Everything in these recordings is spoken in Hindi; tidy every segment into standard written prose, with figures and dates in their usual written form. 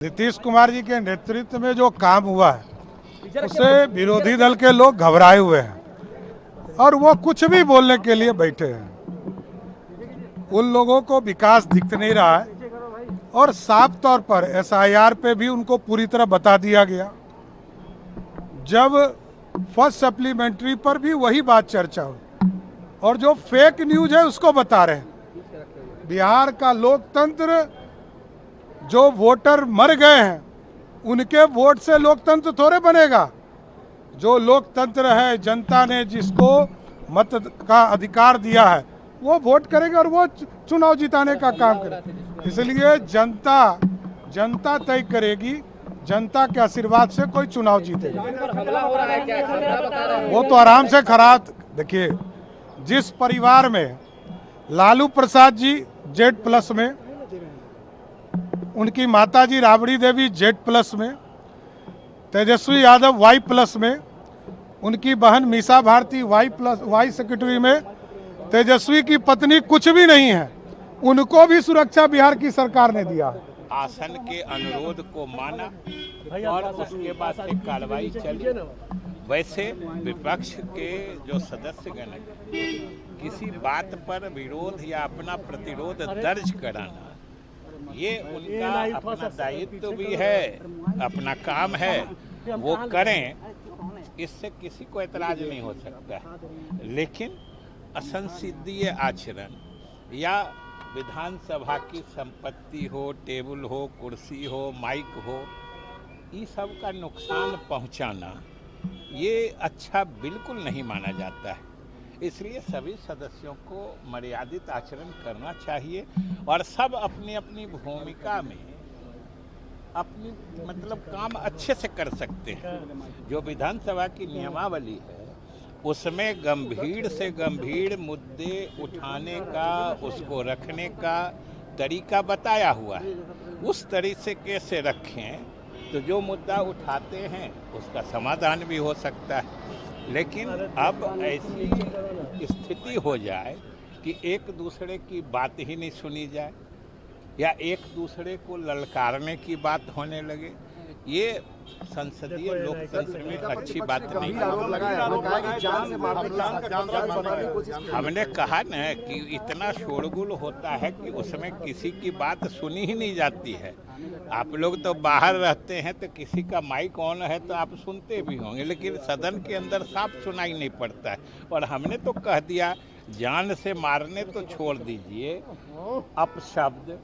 नीतीश कुमार जी के नेतृत्व में जो काम हुआ है उससे विरोधी दल के लोग घबराए हुए हैं और वो कुछ भी बोलने के लिए बैठे हैं। उन लोगों को विकास दिख नहीं रहा है और साफ तौर पर एसआईआर पे भी उनको पूरी तरह बता दिया गया। जब फर्स्ट सप्लीमेंट्री पर भी वही बात चर्चा हुई और जो फेक न्यूज है उसको बता रहे हैं। बिहार का लोकतंत्र, जो वोटर मर गए हैं उनके वोट से लोकतंत्र थोड़े बनेगा। जो लोकतंत्र है, जनता ने जिसको मत का अधिकार दिया है वो वोट करेगा और वो चुनाव जिताने का काम करेगा। इसलिए जनता तय करेगी, जनता के आशीर्वाद से कोई चुनाव जीतेगा। वो तो आराम से खरा। देखिए, जिस परिवार में लालू प्रसाद जी Z+ में, उनकी माताजी राबड़ी देवी Z+ में, तेजस्वी यादव Y+ में, उनकी बहन मीसा भारती Y सेक्रेटरी में, तेजस्वी की पत्नी कुछ भी नहीं है, उनको भी सुरक्षा बिहार की सरकार ने दिया है। आसन के अनुरोध को माना और उसके बाद से कार्रवाई चली। वैसे विपक्ष के जो सदस्यगण किसी बात पर विरोध या अपना प्रतिरोध दर्ज कराना, ये उनका अपना दायित्व भी है, अपना काम है, वो करें, इससे किसी को एतराज नहीं हो सकता है। लेकिन असंसदीय आचरण या विधानसभा की संपत्ति हो, टेबल हो, कुर्सी हो, माइक हो, ये सब का नुकसान पहुंचाना ये अच्छा बिल्कुल नहीं माना जाता है। इसलिए सभी सदस्यों को मर्यादित आचरण करना चाहिए और सब अपनी अपनी भूमिका में अपनी काम अच्छे से कर सकते हैं। जो विधानसभा की नियमावली है उसमें गंभीर से गंभीर मुद्दे उठाने का, उसको रखने का तरीका बताया हुआ है। उस तरीके से रखें तो जो मुद्दा उठाते हैं उसका समाधान भी हो सकता है। लेकिन अब ऐसी स्थिति हो जाए कि एक दूसरे की बात ही नहीं सुनी जाए या एक दूसरे को ललकारने की बात होने लगे, ये संसदीय लोकतंत्र में अच्छी बात नहीं है। हमने कहा न कि इतना शोरगुल होता है कि उसमें किसी की बात सुनी ही नहीं जाती है। आप लोग तो बाहर रहते हैं तो किसी का माइक ऑन है तो आप सुनते भी होंगे, लेकिन सदन के अंदर साफ सुनाई नहीं पड़ता है। और हमने तो कह दिया, जान से मारने तो छोड़ दीजिए, अपशब्द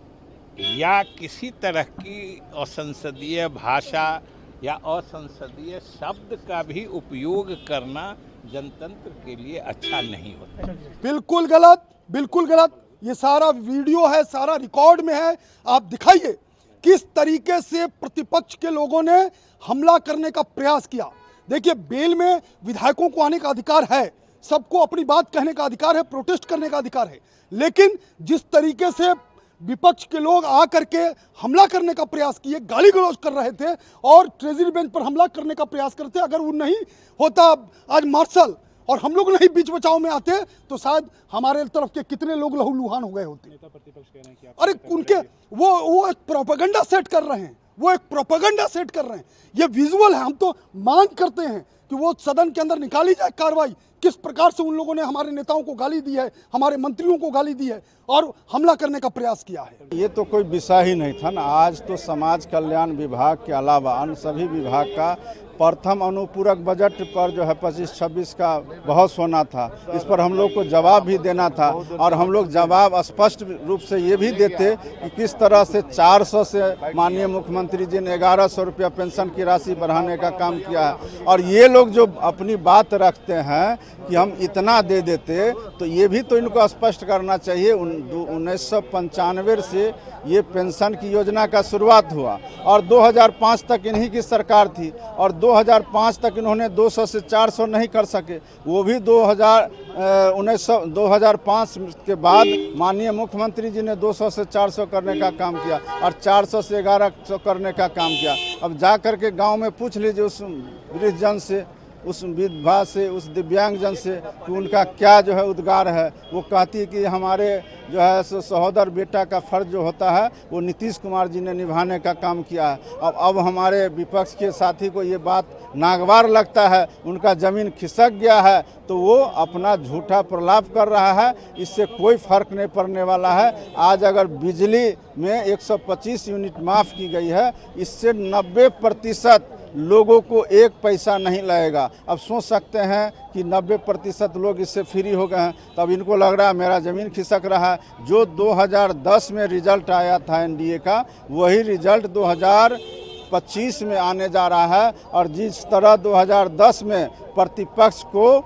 या किसी तरह की असंसदीय भाषा या असंसदीय शब्द का भी उपयोग करना जनतंत्र के लिए अच्छा नहीं होता। बिल्कुल गलत, बिल्कुल गलत। ये सारा वीडियो है, सारा रिकॉर्ड में है। आप दिखाइए किस तरीके से प्रतिपक्ष के लोगों ने हमला करने का प्रयास किया। देखिए, बेल में विधायकों को आने का अधिकार है, सबको अपनी बात कहने का अधिकार है, प्रोटेस्ट करने का अधिकार है, लेकिन जिस तरीके से विपक्ष के लोग आकर के हमला करने का प्रयास किए, गाली गलौज कर रहे थे और ट्रेजरी बेंच पर हमला करने का प्रयास करते, अगर वो नहीं होता आज मार्शल और हम लोग नहीं बीच बचाव में आते तो शायद हमारे तरफ के कितने लोग लहूलुहान हो गए होते। नेता प्रतिपक्ष कह रहे हैं कि अरे उनके वो एक प्रोपेगेंडा सेट कर रहे हैं, वो एक प्रोपेगेंडा सेट कर रहे हैं। ये विजुअल है। हम तो मांग करते हैं कि वो सदन के अंदर निकाली जाए कार्रवाई, किस प्रकार से उन लोगों ने हमारे नेताओं को गाली दी है, हमारे मंत्रियों को गाली दी है और हमला करने का प्रयास किया है। ये तो कोई विषय ही नहीं था ना। आज तो समाज कल्याण विभाग के अलावा अन्य सभी विभाग का प्रथम अनुपूरक बजट पर जो है 25-26 का बहस होना था। इस पर हम लोग को जवाब भी देना था और हम लोग जवाब स्पष्ट रूप से ये भी देते कि किस तरह से 400 से माननीय मुख्यमंत्री जी ने 1100 रुपया पेंशन की राशि बढ़ाने का काम किया है। और ये लोग जो अपनी बात रखते हैं कि हम इतना दे देते, तो ये भी तो इनको स्पष्ट करना चाहिए। 1995 से ये पेंशन की योजना का शुरुआत हुआ और 2005 तक इन्हीं की सरकार थी और 2005 तक इन्होंने 200 से 400 नहीं कर सके। वो भी 2005 के बाद माननीय मुख्यमंत्री जी ने 200 से 400 करने का काम किया और 400 से 1100 करने का काम किया। अब जा कर के गाँव में पूछ लीजिए उस वृद्ध जन से, उस विधवा से, उस दिव्यांगजन से कि उनका क्या जो है उद्गार है। वो कहती है कि हमारे जो है सहोदर बेटा का फर्ज जो होता है वो नीतीश कुमार जी ने निभाने का काम किया है। अब हमारे विपक्ष के साथी को ये बात नागवार लगता है, उनका ज़मीन खिसक गया है, तो वो अपना झूठा प्रलाप कर रहा है। इससे कोई फर्क नहीं पड़ने वाला है। आज अगर बिजली में 125 यूनिट माफ़ की गई है, इससे 90% लोगों को एक पैसा नहीं लगेगा। अब सोच सकते हैं कि 90% लोग इससे फ्री हो गए हैं, तब इनको लग रहा है मेरा ज़मीन खिसक रहा है। जो 2010 में रिजल्ट आया था एनडीए का, वही रिजल्ट 2025 में आने जा रहा है। और जिस तरह 2010 में प्रतिपक्ष को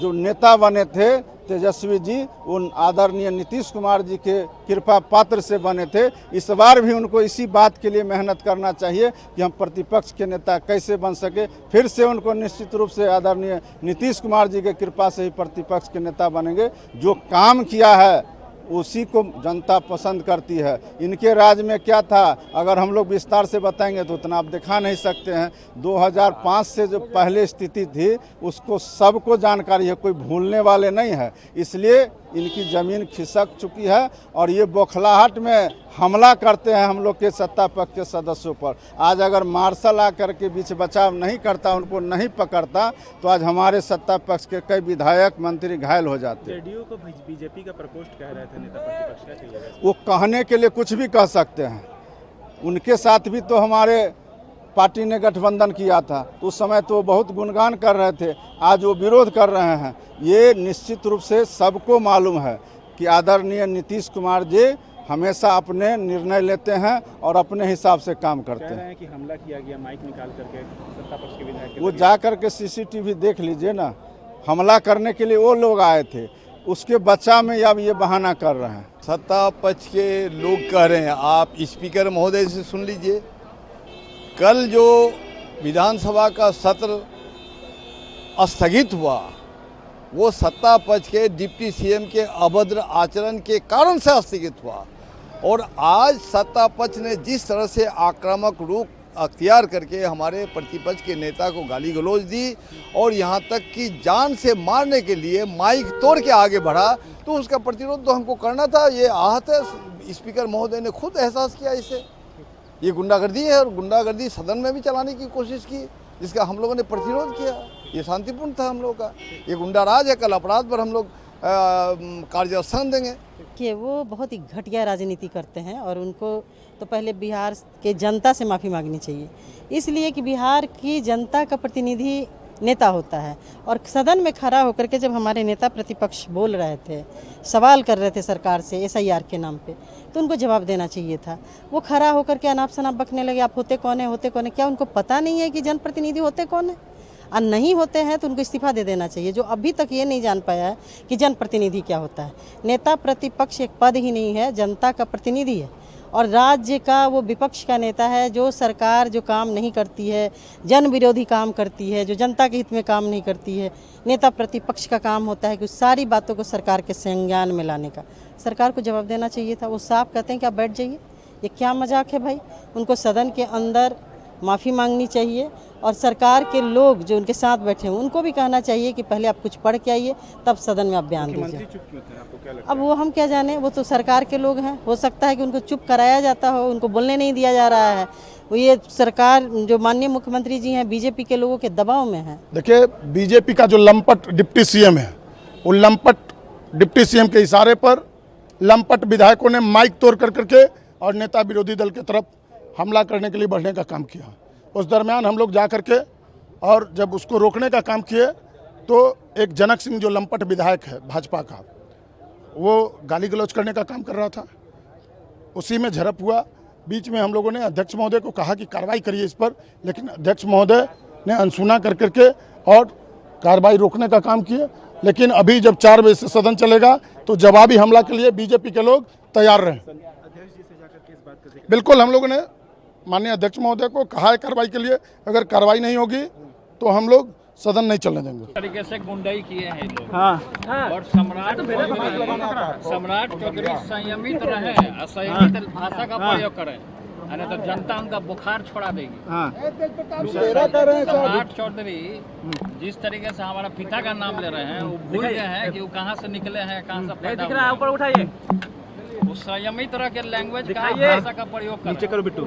जो नेता बने थे तेजस्वी जी, उन आदरणीय नीतीश कुमार जी के कृपा पात्र से बने थे, इस बार भी उनको इसी बात के लिए मेहनत करना चाहिए कि हम प्रतिपक्ष के नेता कैसे बन सके। फिर से उनको निश्चित रूप से आदरणीय नीतीश कुमार जी के कृपा से ही प्रतिपक्ष के नेता बनेंगे। जो काम किया है उसी को जनता पसंद करती है। इनके राज में क्या था, अगर हम लोग विस्तार से बताएंगे तो उतना आप दिखा नहीं सकते हैं। 2005 से जो पहले स्थिति थी उसको सबको जानकारी है, कोई भूलने वाले नहीं है। इसलिए इनकी ज़मीन खिसक चुकी है और ये बौखलाहट में हमला करते हैं हम लोग के सत्ता पक्ष के सदस्यों पर। आज अगर मार्शल आकर के बीच बचाव नहीं करता, उनको नहीं पकड़ता, तो आज हमारे सत्ता पक्ष के कई विधायक मंत्री घायल हो जाते। जेडीयू को बीजेपी का प्रकोष्ठ कह रहे थे नेता प्रतिपक्ष, क्या चाहिए? वो कहने के लिए कुछ भी कह सकते हैं। उनके साथ भी तो हमारे पार्टी ने गठबंधन किया था, तो उस समय तो बहुत गुणगान कर रहे थे, आज वो विरोध कर रहे हैं। ये निश्चित रूप से सबको मालूम है कि आदरणीय नीतीश कुमार जी हमेशा अपने निर्णय लेते हैं और अपने हिसाब से काम करते हैं। कह रहे हैं कि हमला किया गया माइक निकाल करके सत्ता पक्ष के विधायक, वो जा करके सीसीटीवी देख लीजिए ना। हमला करने के लिए वो लोग आए थे, उसके बचाव में अब ये बहाना कर रहे हैं। सत्ता पक्ष के लोग कह रहे हैं, आप स्पीकर महोदय से सुन लीजिए। कल जो विधानसभा का सत्र स्थगित हुआ, वो सत्ता पक्ष के डिप्टी सीएम के अभद्र आचरण के कारण से स्थगित हुआ। और आज सत्ता पक्ष ने जिस तरह से आक्रामक रूप अख्तियार करके हमारे प्रतिपक्ष के नेता को गाली गलौज दी और यहाँ तक कि जान से मारने के लिए माइक तोड़ के आगे बढ़ा, तो उसका प्रतिरोध तो हमको करना था। ये आहत है, स्पीकर महोदय ने खुद एहसास किया इसे। ये गुंडागर्दी है और गुंडागर्दी सदन में भी चलाने की कोशिश की, जिसका हम लोगों ने प्रतिरोध किया। ये शांतिपूर्ण था हम लोगों का। ये गुंडा राज है, कल अपराध पर हम लोग कार्यस्थान देंगे। कि वो बहुत ही घटिया राजनीति करते हैं और उनको तो पहले बिहार के जनता से माफ़ी मांगनी चाहिए, इसलिए कि बिहार की जनता का प्रतिनिधि नेता होता है। और सदन में खड़ा होकर के जब हमारे नेता प्रतिपक्ष बोल रहे थे, सवाल कर रहे थे सरकार से SIR के नाम पे, तो उनको जवाब देना चाहिए था। वो खड़ा होकर के अनाप शनाप बकने लगे, आप होते कौन है, होते कौन है। क्या उनको पता नहीं है कि जनप्रतिनिधि होते कौन है? और नहीं होते हैं तो उनको इस्तीफा दे देना चाहिए, जो अभी तक ये नहीं जान पाया है कि जनप्रतिनिधि क्या होता है। नेता प्रतिपक्ष एक पद ही नहीं है, जनता का प्रतिनिधि है और राज्य का वो विपक्ष का नेता है। जो सरकार जो काम नहीं करती है, जन विरोधी काम करती है, जो जनता के हित में काम नहीं करती है, नेता प्रतिपक्ष का काम होता है कि उस सारी बातों को सरकार के संज्ञान में लाने का। सरकार को जवाब देना चाहिए था। वो साफ कहते हैं कि आप बैठ जाइए। ये क्या मजाक है भाई? उनको सदन के अंदर माफ़ी मांगनी चाहिए और सरकार के लोग जो उनके साथ बैठे हैं उनको भी कहना चाहिए कि पहले आप कुछ पढ़ के आइए, तब सदन में आप बयान दीजिए। अब वो हम क्या जाने, वो तो सरकार के लोग हैं। हो सकता है कि उनको चुप कराया जाता हो, उनको बोलने नहीं दिया जा रहा है। वो ये सरकार जो माननीय मुख्यमंत्री जी हैं बीजेपी के लोगों के दबाव में है। देखिए, बीजेपी का जो लंपट डिप्टी सीएम है, वो लंपट डिप्टी सीएम के इशारे पर लंपट विधायकों ने माइक तोड़ कर करके और नेता विरोधी दल की तरफ हमला करने के लिए बढ़ने का काम किया। उस दरमियान हम लोग जा कर के और जब उसको रोकने का काम किए तो एक जनक सिंह जो लंपट विधायक है भाजपा का, वो गाली गलौज करने का काम कर रहा था। उसी में झड़प हुआ। बीच में हम लोगों ने अध्यक्ष महोदय को कहा कि कार्रवाई करिए इस पर, लेकिन अध्यक्ष महोदय ने अनसुना कर करके और कार्रवाई रोकने का काम किए। लेकिन अभी जब 4 बजे से सदन चलेगा तो जवाबी हमला के लिए बीजेपी के लोग तैयार रहें। बिल्कुल, हम लोगों ने माननीय अध्यक्ष महोदय को कहा है कार्रवाई के लिए। अगर कार्रवाई नहीं होगी तो हम लोग सदन नहीं चलने देंगे। तरीके से गुंडाई किए हैं लोग। और सम्राट चौधरी संयमित रहे, असंयमित भाषा का प्रयोग करें। अरे तो जनता उनका बुखार छोड़ा देगी। हाँ सम्राट चौधरी जिस तरीके से हमारा पिता का नाम ले रहे हैं, वो भूल गए हैं कि वो कहाँ से निकले हैं, कहाँ से पैदा हुए हैं। ऊपर उठाइए, वो संयमी तरह के लैंग्वेज का भाषा का प्रयोग कर रहे हैं। करो बिट्टू।